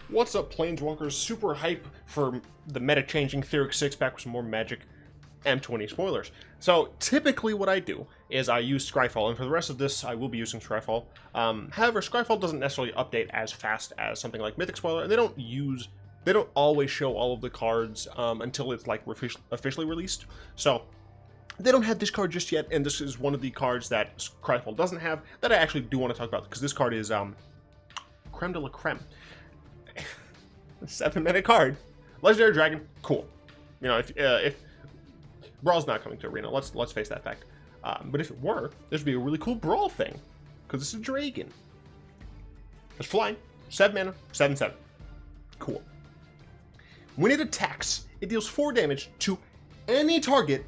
What's up, Planeswalkers? Super hype for the meta-changing Theoric 6-pack with some more Magic M20 spoilers. So, typically what I do is I use Scryfall, and for the rest of this, I will be using Scryfall. However, Scryfall doesn't necessarily update as fast as something like Mythic Spoiler, and they don't always show all of the cards until it's like officially released. So, they don't have this card just yet, and this is one of the cards that Scryfall doesn't have that I actually do want to talk about, because this card is creme de la creme. 7-mana card, Legendary Dragon, cool. You know, if Brawl's not coming to Arena, let's face that fact. But if it were, this would be a really cool Brawl thing, because it's a dragon. It's flying, 7 mana, 7/7. Cool. When it attacks, it deals 4 damage to any target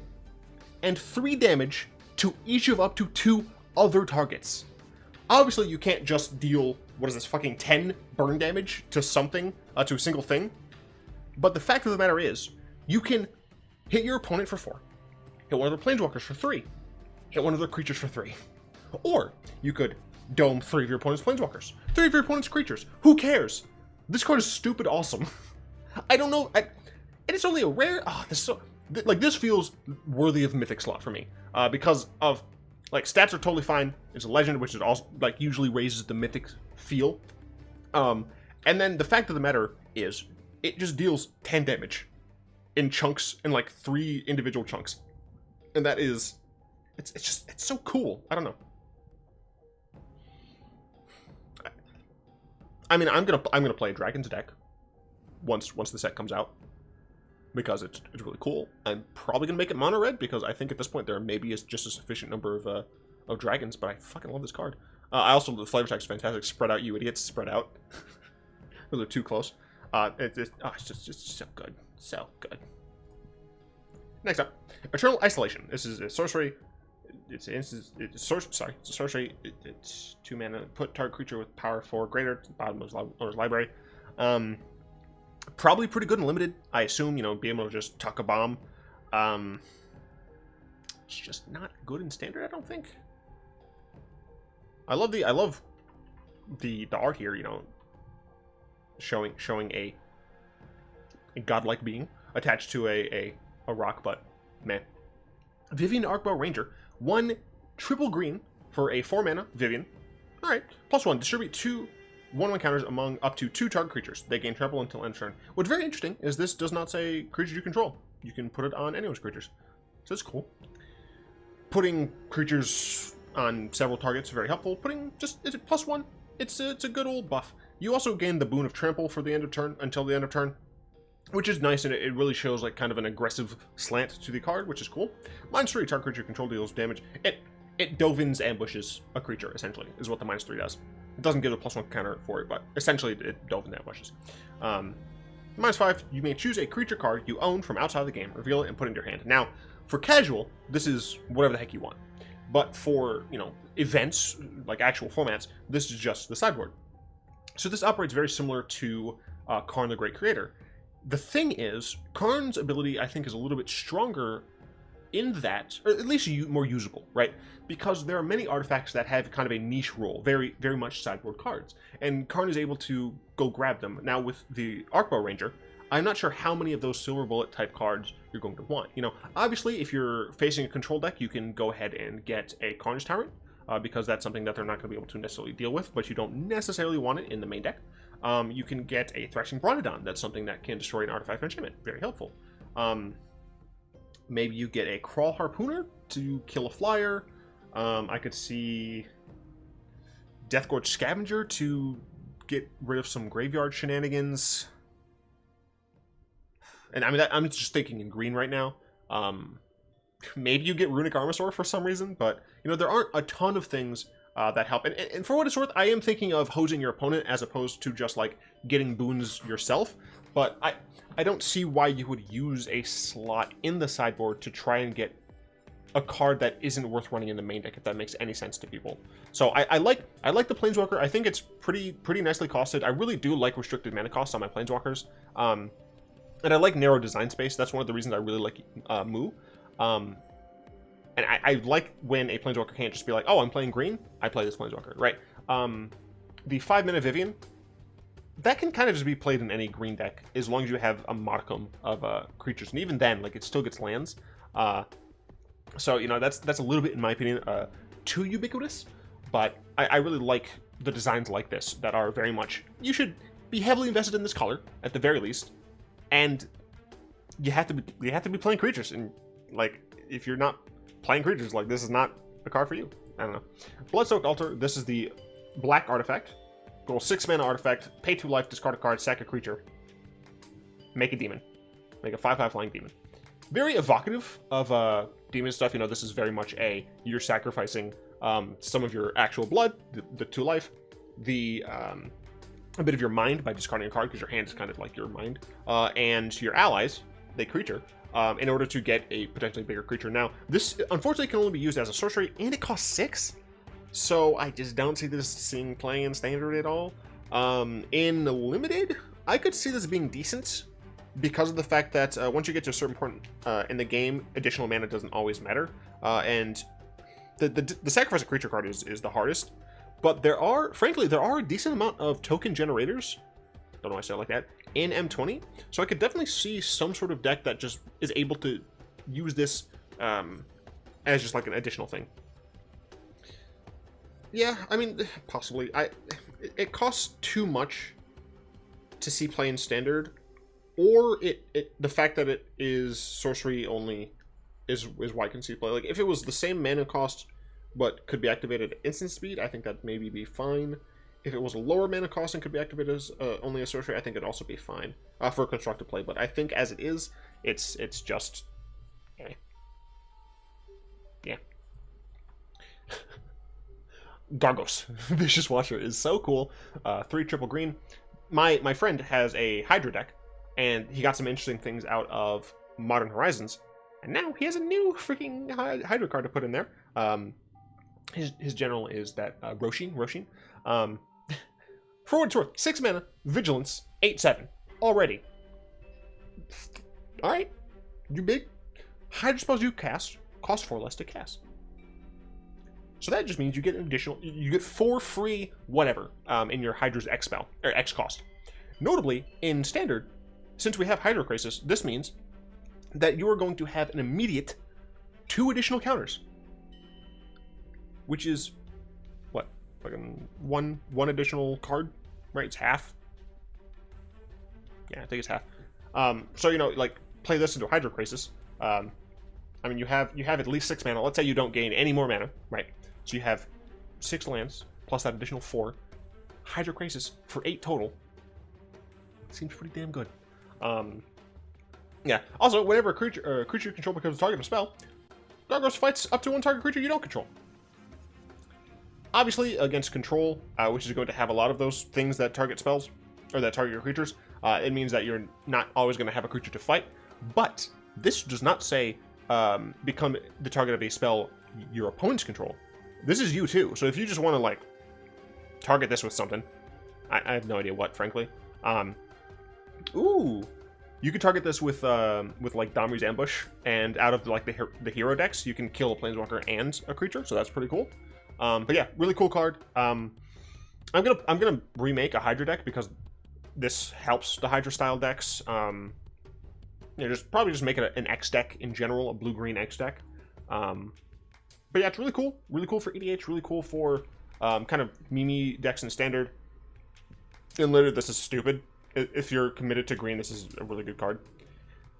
and 3 damage to each of up to 2 other targets. Obviously, you can't just deal, what is this, fucking 10 burn damage to something, to a single thing. But the fact of the matter is, you can hit your opponent for 4, hit one of their Planeswalkers for 3, hit one of their creatures for 3. Or, you could dome 3 of your opponent's Planeswalkers, 3 of your opponent's creatures. Who cares? This card is stupid awesome. I don't know, and it's only a rare, this feels worthy of Mythic slot for me, because of, like, stats are totally fine. It's a legend, which is also, like, usually raises the Mythic feel. And then the fact of the matter is, it just deals 10 damage in chunks, in like 3 individual chunks. And that is, it's so cool. I don't know. I mean, I'm gonna play a Dragon's deck once the set comes out, because it's really cool. I'm probably gonna make it mono red, because I think at this point there maybe is just a sufficient number of dragons. But I fucking love this card. I also, the flavor text is fantastic. Spread out, you idiots. Spread out. Those are too close. It's just so good. So good. Next up, Eternal Isolation. This is a sorcery. It's a sorcery. It's 2 mana. Put target creature with power 4 greater to the bottom of his library. Probably pretty good and limited, I assume. You know, being able to just tuck a bomb. It's just not good in standard, I don't think. I love the art here, you know, showing a godlike being attached to a rock, but man. Vivien Arkbow Ranger, 1 triple green for a 4 mana Vivien. All right, +1, distribute 2 1/1 counters among up to 2 target creatures. They gain trample until end of turn. What's very interesting is this does not say creatures you control. You can put it on anyone's creatures, so it's cool. Putting creatures on several targets very helpful. It's a +1. It's a good old buff. You also gain the boon of trample for the end of turn until the end of turn, which is nice, and it really shows like kind of an aggressive slant to the card, which is cool. -3, target creature control deals damage. It Dovins ambushes a creature, essentially, is what the -3 does. It doesn't give a +1 counter for it, but essentially it Dovin ambushes. -5, you may choose a creature card you own from outside the game, reveal it, and put it in your hand. Now, for casual, this is whatever the heck you want. But for, you know, events, like actual formats, this is just the sideboard. So this operates very similar to Karn the Great Creator. The thing is, Karn's ability, I think, is a little bit stronger in that, or at least more usable, right? Because there are many artifacts that have kind of a niche role, very, very much sideboard cards. And Karn is able to go grab them. Now, with the Arkbow Ranger, I'm not sure how many of those Silver Bullet type cards you're going to want. You know, obviously, if you're facing a control deck, you can go ahead and get a Carnage Tyrant, because that's something that they're not going to be able to necessarily deal with, but you don't necessarily want it in the main deck. You can get a Thrashing Bronodon. That's something that can destroy an artifact or enchantment. Very helpful. Maybe you get a Crawl Harpooner to kill a flyer. I could see Deathgorge Scavenger to get rid of some graveyard shenanigans. And I mean, I'm just thinking in green right now. Maybe you get Runic Armasaur for some reason, but you know, there aren't a ton of things that help. And for what it's worth, I am thinking of hosing your opponent as opposed to just like getting boons yourself. But I don't see why you would use a slot in the sideboard to try and get a card that isn't worth running in the main deck, if that makes any sense to people. So I like the Planeswalker. I think it's pretty nicely costed. I really do like restricted mana costs on my Planeswalkers. And I like narrow design space. That's one of the reasons I really like Moo. And I like when a Planeswalker can't just be like, oh, I'm playing green, I play this Planeswalker, right? The 5-mana Vivien, that can kind of just be played in any green deck as long as you have a modicum of creatures, and even then, like, it still gets lands. So you know, that's a little bit, in my opinion, too ubiquitous. But I really like the designs like this that are very much, you should be heavily invested in this color at the very least, and you have to be playing creatures. And like, if you're not playing creatures, like, this is not a card for you. I don't know. Bloodsoaked Altar. This is the black artifact. Go 6 mana artifact. Pay 2 life. Discard a card. Sack a creature. Make a demon. Make a 5/5 flying demon. Very evocative of demon stuff. You know, this is very much you're sacrificing some of your actual blood, the 2 life, a bit of your mind by discarding a card, because your hand is kind of like your mind, and your allies, the creature, in order to get a potentially bigger creature. Now, this unfortunately can only be used as a sorcery, and it costs 6, so I just don't see this playing in standard at all. In limited, I could see this being decent, because of the fact that once you get to a certain point in the game, additional mana doesn't always matter, and the sacrifice a creature card is the hardest. But frankly, there are a decent amount of token generators, don't know why I said it like that, in M20. So I could definitely see some sort of deck that just is able to use this as just like an additional thing. Yeah, I mean, possibly. It costs too much to see play in standard, or the fact that it is sorcery only is why I can see play. Like, if it was the same mana cost but could be activated at instant speed, I think that maybe be fine. If it was a lower mana cost and could be activated as only a sorcery, I think it'd also be fine for constructive play. But I think as it is, it's just yeah. Gargos, Vicious Watcher is so cool. 3 triple green. My friend has a Hydra deck, and he got some interesting things out of Modern Horizons, and now he has a new freaking Hydra card to put in there. His general is that Roshin. For what it's worth, 6 mana, Vigilance, 8/7 already. All right, you big. Hydra spells you cast cost 4 less to cast. So that just means you get an additional, you get 4 free whatever in your Hydra's X spell or X cost. Notably, in standard, since we have Hydra Crisis, this means that you are going to have an immediate 2 additional counters, which is what, like one additional card, right? It's half. Yeah, I think it's half. So you know, like, play this into Hydra Crisis. I mean, you have at least 6 mana. Let's say you don't gain any more mana, right? So you have 6 lands plus that additional 4. Hydra Crisis for 8 total. Seems pretty damn good. Yeah. Also, whenever a creature you control becomes a target of a spell, Gargos fights up to 1 target creature you don't control. Obviously, against control, which is going to have a lot of those things that target spells, or that target your creatures, it means that you're not always going to have a creature to fight. But this does not say become the target of a spell your opponents control. This is you too. So if you just want to, like, target this with something, I have no idea what, frankly. Ooh, you could target this with like Domri's Ambush, and out of like the hero decks, you can kill a planeswalker and a creature, so that's pretty cool. But yeah, really cool card. I'm gonna remake a Hydra deck because this helps the Hydra style decks. You know, probably just make it an X deck in general, a blue-green X deck. But yeah, it's really cool for EDH, really cool for kind of meme decks in standard. And literally, this is stupid. If you're committed to green, this is a really good card.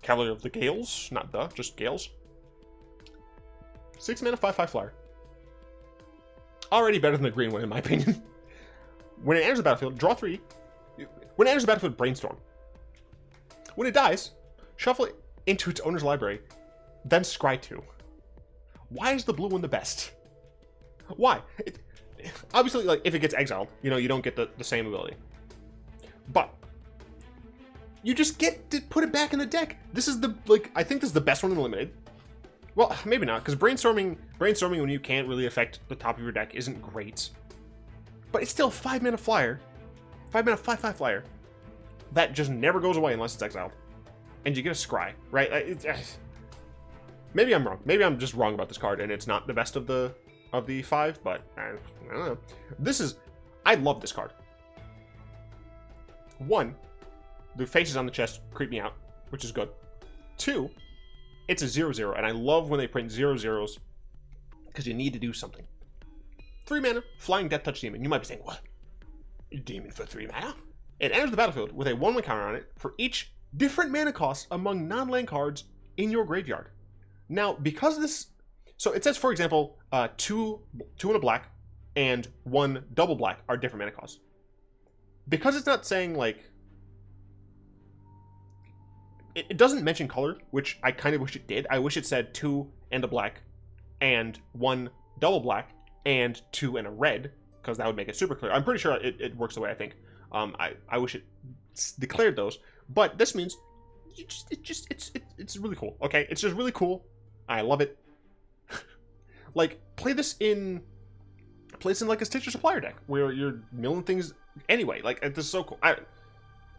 Cavalier of the Gales, not just Gales. 6 mana, 5/5 flyer. Already better than the green one, in my opinion. When it enters the battlefield, draw 3. When it enters the battlefield, brainstorm. When it dies, shuffle it into its owner's library, then scry 2. Why is the blue one the best? Why? Obviously, like, if it gets exiled, you know, you don't get the same ability. But you just get to put it back in the deck. This is I think this is the best one in limited. Well, maybe not, because brainstorming when you can't really affect the top of your deck isn't great. But it's still a 5 mana flyer. 5 mana 5/5 flyer. That just never goes away unless it's exiled. And you get a scry, right? Maybe I'm wrong. Maybe I'm just wrong about this card, and it's not the best of the 5, but I don't know. I love this card. 1, the faces on the chest creep me out, which is good. 2, it's a 0/0, and I love when they print 0/0s because you need to do something. 3 mana, Flying Death Touch Demon. You might be saying, what? Demon for 3 mana? It enters the battlefield with a 1/1 counter on it for each different mana cost among non-land cards in your graveyard. Now, because this... So it says, for example, 2 and a black and 1 double black are different mana costs. Because it's not saying, like... It doesn't mention color, which I kind of wish it did. I wish it said 2 and a black and 1 double black and 2 and a red, because that would make it super clear. I'm pretty sure it works the way I think. I wish it declared those, but this means it's really cool. Okay, it's just really cool. I love it. Like, play this in like a Stitcher Supplier deck where you're milling things anyway. Like, this is so cool. I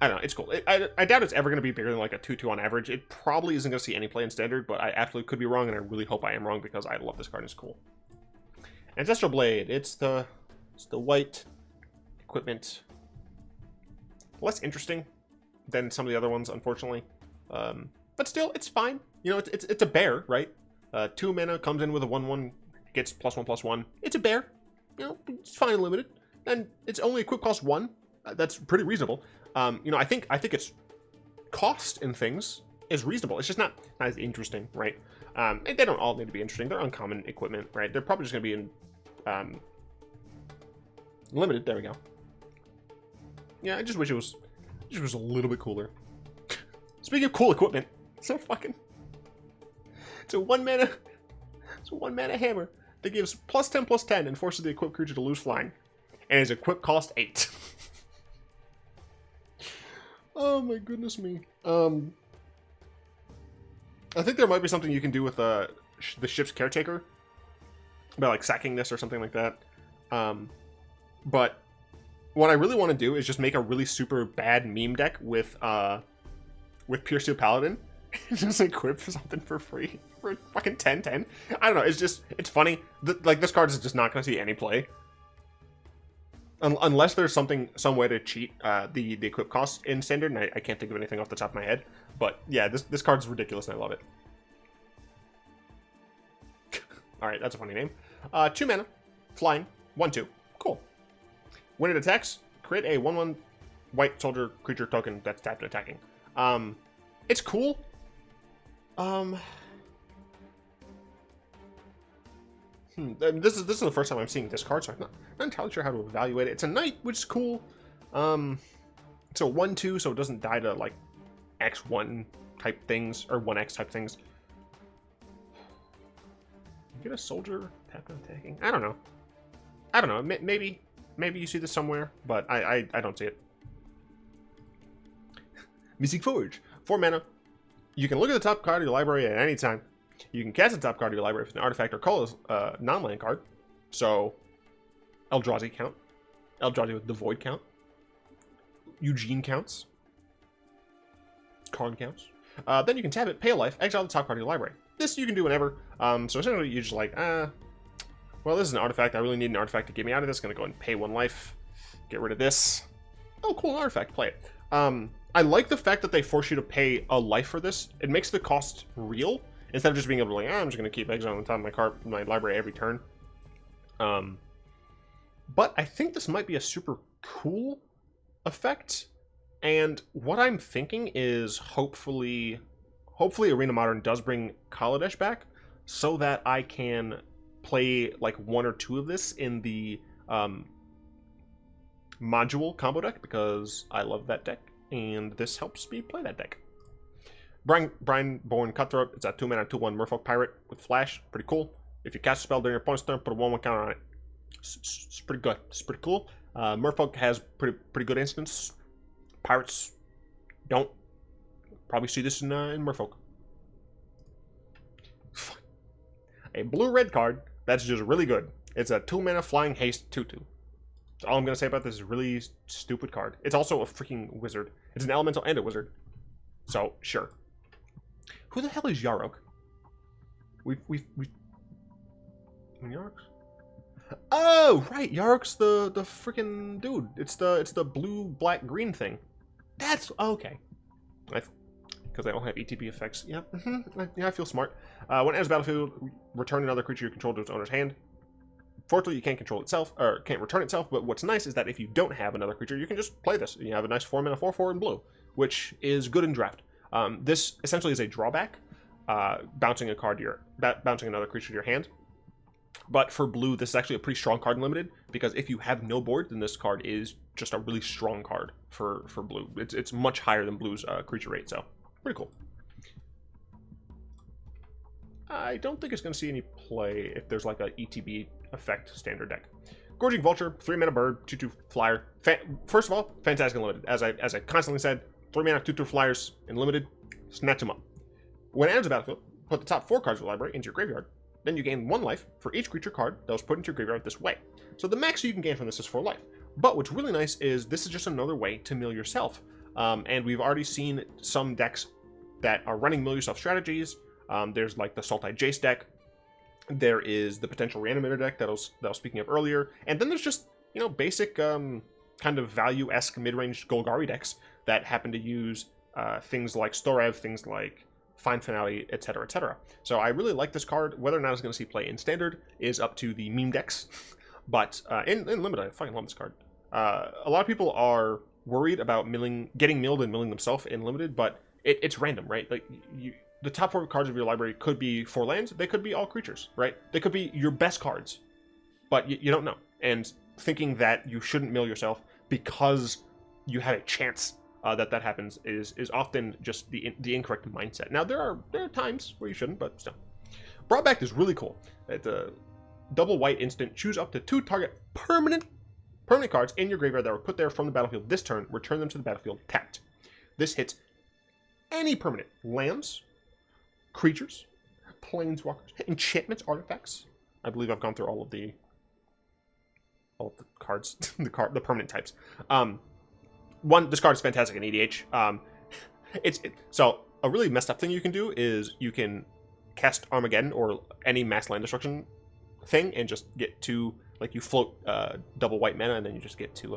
don't know, it's cool. I doubt it's ever going to be bigger than like a 2/2 on average. It probably isn't going to see any play in Standard, but I absolutely could be wrong, and I really hope I am wrong because I love this card and it's cool. Ancestral Blade. It's the white equipment. Less interesting than some of the other ones, unfortunately. But still, it's fine. You know, it's a bear, right? 2 mana, comes in with a 1/1, gets +1/+1. It's a bear. You know, it's fine and limited. And it's only equip cost 1. That's pretty reasonable. You know, I think its cost in things is reasonable. It's just not as interesting, right? And they don't all need to be interesting. They're uncommon equipment, right? They're probably just going to be in limited. There we go. Yeah, I just wish it was a little bit cooler. Speaking of cool equipment, it's a 1 mana hammer that gives +10/+10 and forces the equipped creature to lose flying, and is equip cost 8. Oh my goodness me. I think there might be something you can do with the ship's caretaker, by like sacking this or something like that. But what I really want to do is just make a really super bad meme deck with Pure Steel Paladin. Just equip something for free for fucking 10/10. I don't know. It's funny. Like, this card is just not going to see any play. Unless there's some way to cheat the equip cost in Standard, and I can't think of anything off the top of my head. But yeah, this card's ridiculous and I love it. Alright, that's a funny name. 2 mana, flying, 1/2. Cool. When it attacks, create a 1/1 white soldier creature token that's tapped and attacking. It's cool. This is the first time I'm seeing this card, so I'm not entirely sure how to evaluate it. It's a knight, which is cool. It's a 1/2, so it doesn't die to like X1 type things or 1X type things. Get a soldier tap and attacking. I don't know. Maybe you see this somewhere, but I don't see it. Mystic Forge. 4 mana. You can look at the top card of your library at any time. You can cast the top card of your library with an artifact or colorless non-land card. So, Eldrazi count. Eldrazi with the Void count. Eugene counts. Karn counts. Then you can tap it, pay a life, exile the top card of your library. This you can do whenever. So essentially you're just like, well, this is an artifact. I really need an artifact to get me out of this. Gonna go ahead and pay 1 life. Get rid of this. Oh, cool, an artifact. Play it. I like the fact that they force you to pay a life for this. It makes the cost real, instead of just being able to like, I'm just going to keep exiling on top of my library every turn. But I think this might be a super cool effect. And what I'm thinking is hopefully Arena Modern does bring Kaladesh back, so that I can play like 1 or 2 of this in the module combo deck, because I love that deck. And this helps me play that deck. Brineborn Cutthroat. It's a 2 mana 2/1 Merfolk Pirate with Flash. Pretty cool. If you cast a spell during your opponent's turn, put a 1/1 counter on it. It's pretty good. It's pretty cool. Merfolk has pretty good instance. Pirates don't. Probably see this in Merfolk. A blue-red card that's just really good. It's a 2 mana flying haste 2/2. All I'm going to say about this is really stupid card. It's also a freaking wizard. It's an elemental and a wizard. So, sure. Who the hell is Yarok? Yarok's? Oh, right. Yarok's the freaking dude. It's the blue, black, green thing. That's okay. Because I don't have ETB effects. Yeah, yeah, I feel smart. When it enters the battlefield, return another creature you control to its owner's hand. Fortunately, you can't control itself, or can't return itself, but what's nice is that if you don't have another creature, you can just play this. You have a nice 4-mana 4/4 in blue, which is good in draft. This essentially is a drawback, bouncing another creature to your hand. But for blue, this is actually a pretty strong card in limited, because if you have no board, then this card is just a really strong card for blue. It's much higher than blue's creature rate, so pretty cool. I don't think it's going to see any play if there's like a ETB effect standard deck. Gorging Vulture, 3-mana bird, 2/2 flyer. First of all, fantastic in limited. As I constantly said, 3-mana 2/2 flyers in limited, snatch them up. When it enters the battlefield, put the top 4 cards of your library into your graveyard. Then you gain 1 life for each creature card that was put into your graveyard this way. So the max you can gain from this is 4 life. But what's really nice is this is just another way to mill yourself. And we've already seen some decks that are running mill yourself strategies. There's like the Sultai Jace deck. There is the potential Reanimator deck that I was speaking of earlier. And then there's just, basic kind of value-esque mid-range Golgari decks that happen to use things like Storev, things like Fine Finale, etc., etc. So I really like this card. Whether or not it's going to see play in Standard is up to the meme decks. But in Limited, I fucking love this card. A lot of people are worried about getting milled and milling themselves in Limited, but it's random, right? Like the top 4 cards of your library could be 4 lands. They could be all creatures, right? They could be your best cards, but you don't know. And thinking that you shouldn't mill yourself because you have a chance that happens is often just the incorrect mindset. Now there are times where you shouldn't, but still. Brought Back is really cool. It's a double white instant. Choose up to 2 target permanent cards in your graveyard that were put there from the battlefield this turn. Return them to the battlefield tapped. This hits any permanent lands, creatures, planeswalkers, enchantments, artifacts. I believe I've gone through all of the cards, the permanent types. This card is fantastic in EDH. So a really messed up thing you can do is you can cast Armageddon or any mass land destruction thing and just get 2, like you float double white mana and then you just get 2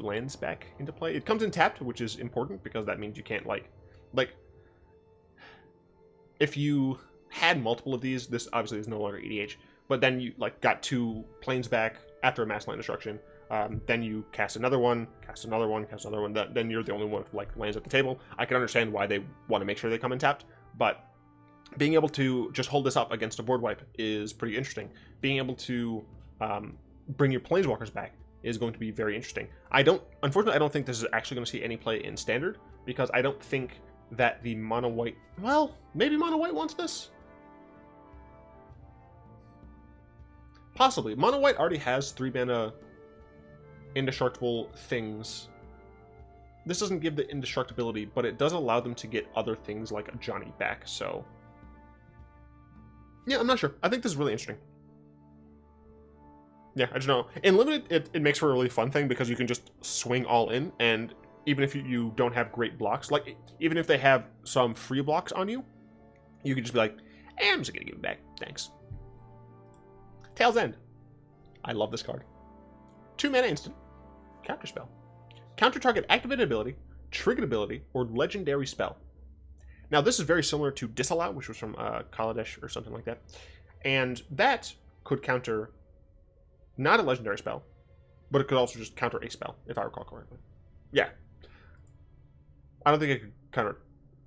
lands back into play. It comes in tapped, which is important because that means you can't like if you had multiple of these, this obviously is no longer EDH, but then you got 2 planes back after a mass land destruction. Then you cast another one, cast another one, cast another one. Then you're the only one with lands at the table. I can understand why they want to make sure they come in tapped, but being able to just hold this up against a board wipe is pretty interesting. Being able to bring your planeswalkers back is going to be very interesting. Unfortunately, I don't think this is actually going to see any play in Standard because I don't think that the mono white. Well, maybe mono white wants this. Possibly. Mono white already has 3-mana indestructible things. This doesn't give the indestructibility, but it does allow them to get other things like a Johnny back, so yeah, I'm not sure. I think this is really interesting. Yeah, I don't know. In Limited, it makes for a really fun thing because you can just swing all in, and even if you don't have great blocks, even if they have some free blocks on you, you can just be like, I'm just gonna give it back, thanks. Tail's End. I love this card. 2-mana instant. Counter spell. Counter target activated ability, triggered ability, or legendary spell. Now this is very similar to Disallow, which was from Kaladesh or something like that. And that could counter not a legendary spell, but it could also just counter a spell, if I recall correctly. Yeah. I don't think it could counter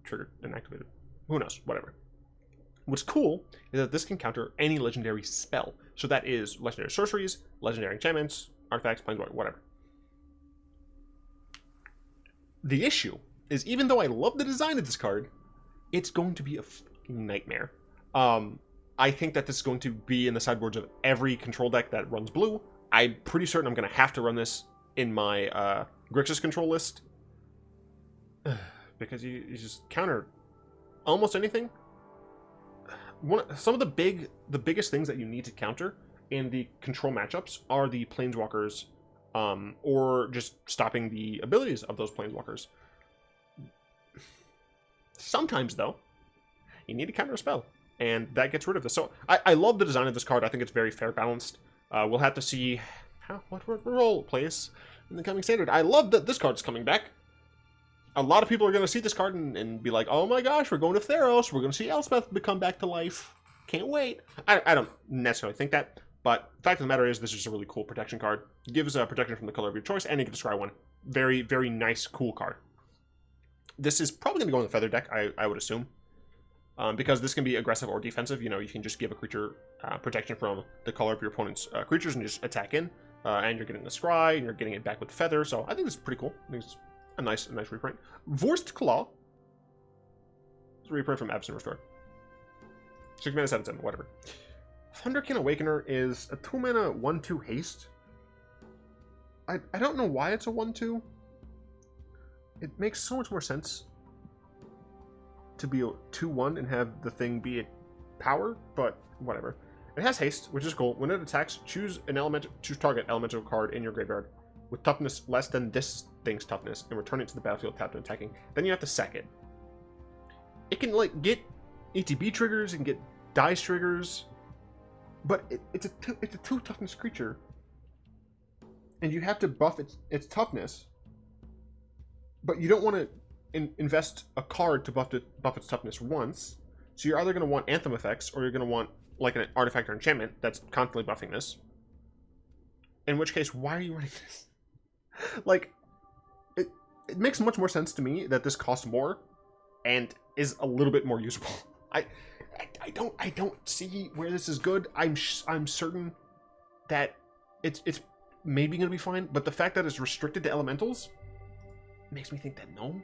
triggered and activated. Who knows? Whatever. What's cool is that this can counter any legendary spell. So that is legendary sorceries, legendary enchantments, artifacts, planeswalker, whatever. The issue is, even though I love the design of this card, it's going to be a fucking nightmare. I think that this is going to be in the sideboards of every control deck that runs blue. I'm pretty certain I'm going to have to run this in my Grixis control list. Because you just counter almost anything. Some of the biggest things that you need to counter in the control matchups are the planeswalkers, or just stopping the abilities of those planeswalkers. Sometimes, though, you need to counter a spell, and that gets rid of this. So I love the design of this card. I think it's very fair balanced. We'll have to see what role it plays in the coming Standard. I love that this card's coming back. a lot of people are going to see this card and be like, oh my gosh, we're going to Theros. We're going to see Elspeth become back to life. Can't wait. I don't necessarily think that, but the fact of the matter is this is a really cool protection card. It gives protection from the color of your choice, and you can describe one. Very, very nice, cool card. This is probably going to go in the feather deck, I would assume. Because this can be aggressive or defensive. You know, you can just give a creature protection from the color of your opponent's creatures and just attack in. And you're getting the scry, and you're getting it back with feather. So I think this is pretty cool. I think it's a nice reprint. Vorst Claw. It's a reprint from Absent Restore. 6 mana, 7/7, whatever. Thunderkin Awakener is a 2 mana 1/2 haste. I don't know why it's a 1/2. It makes so much more sense to be a 2/1 and have the thing be a power, but whatever. It has haste, which is cool. When it attacks, choose target elemental card in your graveyard with toughness less than this thing's toughness and return it to the battlefield tapped and attacking. Then you have to sack it. It can like get ETB triggers and get dice triggers, but it's a 2 toughness creature, and you have to buff its toughness. But you don't want to invest a card to buff its toughness once. So you're either going to want Anthem effects, or you're going to want like an artifact or enchantment that's constantly buffing this. In which case, why are you running this? Like, it makes much more sense to me that this costs more and is a little bit more usable. I don't see where this is good. I'm certain that it's maybe going to be fine, but the fact that it's restricted to elementals makes me think that no.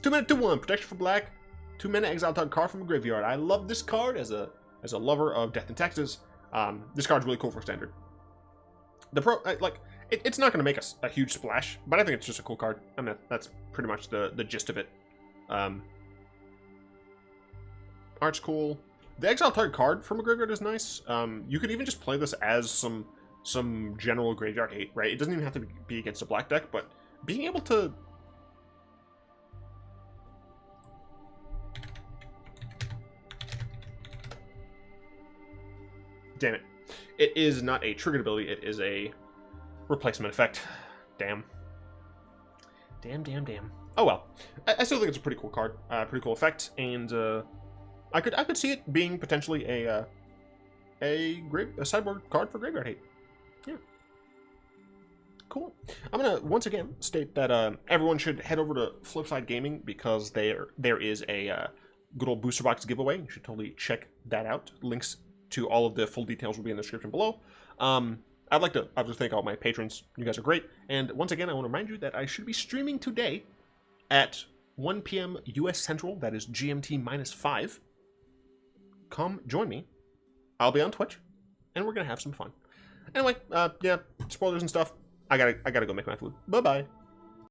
2 mana 2/1 protection for black. 2 mana exile target card from a graveyard. I love this card as a lover of Death and Taxes. This card's really cool for standard. It's not going to make a huge splash, but I think it's just a cool card. I mean, that's pretty much the gist of it. Art's cool. The exile target card from a graveyard is nice. You could even just play this as some general graveyard hate, right? It doesn't even have to be against a black deck, but being able to damn it. It is not a triggered ability, it is a replacement effect. Damn. Damn. Oh well. I still think it's a pretty cool card. Pretty cool effect, and I could see it being potentially a sideboard card for graveyard hate. Yeah. Cool. I'm gonna once again state that everyone should head over to Flipside Gaming because there is a good old booster box giveaway. You should totally check that out. Links to all of the full details will be in the description below. I'd like to obviously thank all my patrons. You guys are great. And once again, I want to remind you that I should be streaming today at 1 p.m. US Central. That is GMT -5. Come join me. I'll be on Twitch, and we're gonna have some fun. Anyway, yeah, spoilers and stuff. I gotta go make my food. Bye-bye.